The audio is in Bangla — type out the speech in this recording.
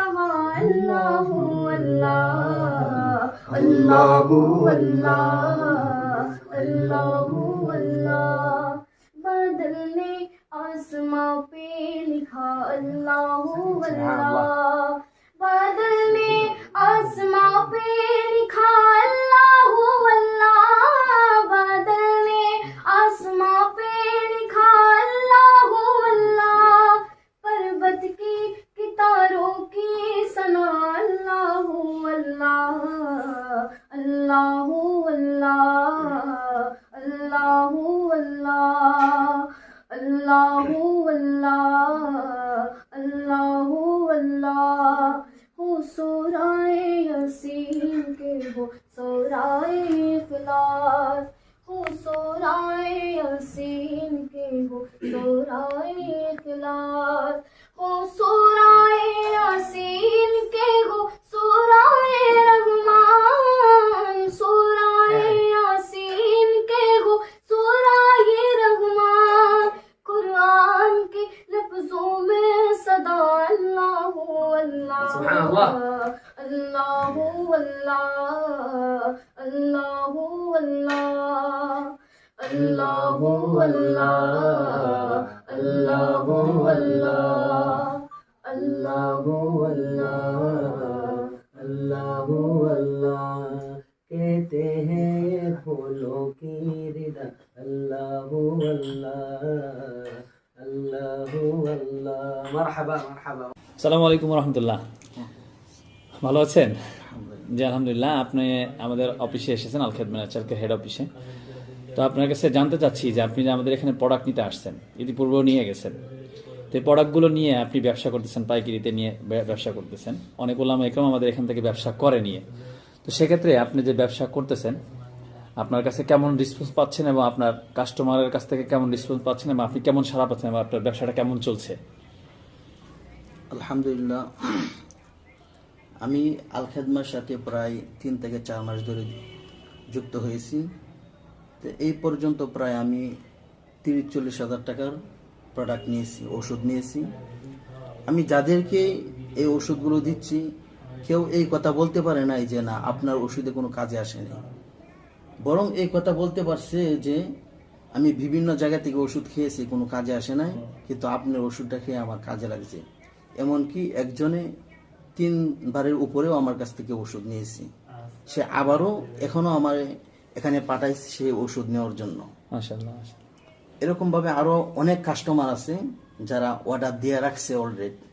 कहा अल्लाह अल्लाह अल्लाह अल्लाह अल्लाह अल्लाह। बादल ने आसमां पे लिखा अल्लाह अल्लाह। बादल ने आसमां पे लिखा अल्लाह अल्लाह। बादल ने आसमां पे लिखा अल्लाह अल्लाह। पर्वत की कितारों की सना अल्लाह अल्लाह अल्लाह अल्लाह अल्लाह अल्लाह अल्लाह अल्लाह अल्लाह। हो सूराए यासीन के हो सूराए इखलास। हो सूराए यासीन के हो सूराए इखलास। हो सूराए यासीन के हो सूराए रहमान। सूराए यासीन के हो सूराए रहमान। कुरान के लफ्जों में सदा अल्लाह अल्लाह सुभानअल्लाह। अल्लाह अल्लाह अल्लाह अल्लाह अल्लाह अल्लाह अल्लाह अल्लाह अल्लाह अल्लाह कहते हैं ये फूलों की रिदा अल्लाह अल्लाह अल्लाह अल्लाह। मरहबा मरहबा। আসসালামু আলাইকুম রহমতুল্লাহ। ভালো আছেন? জি আলহামদুলিল্লাহ। আপনি আমাদের অফিসে এসেছেন, আল খেদমত ন্যাচারালকে হেড অফিসে। তো আপনার কাছে জানতে চাচ্ছি যে আপনি যে আমাদের এখানে প্রোডাক্ট নিতে আসছেন, ইতিপূর্বেও নিয়ে গেছেন, তো এই প্রোডাক্টগুলো নিয়ে আপনি ব্যবসা করতেছেন, পাইকারিতে নিয়ে ব্যবসা করতেছেন। অনেক ওলামা একরাম আমাদের এখান থেকে ব্যবসা করে নিয়ে। তো সেক্ষেত্রে আপনি যে ব্যবসা করতেছেন, আপনার কাছে কেমন রেসপন্স পাচ্ছেন এবং আপনার কাস্টমারের কাছ থেকে কেমন রেসপন্স পাচ্ছেন এবং আপনি কেমন সাড়া পাচ্ছেন এবং আপনার ব্যবসাটা কেমন চলছে? আলহামদুলিল্লাহ, আমি আল খেদমার সাথে প্রায় 3 থেকে 4 মাস ধরে যুক্ত হয়েছি। তো এই পর্যন্ত প্রায় আমি 30-40 হাজার টাকার প্রোডাক্ট নিয়েছি, ওষুধ নিয়েছি। আমি যাদেরকে এই ওষুধগুলো দিচ্ছি, কেউ এই কথা বলতে পারে নাই যে না আপনার ওষুধে কোনো কাজে আসেনি। বরং এই কথা বলতে পারছে যে আমি বিভিন্ন জায়গা থেকে ওষুধ খেয়েছি, কোনো কাজে আসে নাই, কিন্তু আপনার ওষুধটা খেয়ে আমার কাজে লাগছে। এমনকি একজনে 3 বারের উপরেও আমার কাছ থেকে ওষুধ নিয়েছি। সে আবারও এখনো আমার এখানে পাঠাইছে সেই ওষুধ নেওয়ার জন্য। মাশাআল্লাহ। এরকম ভাবে আরো অনেক কাস্টমার আছে যারা অর্ডার দিয়ে রাখছে অলরেডি।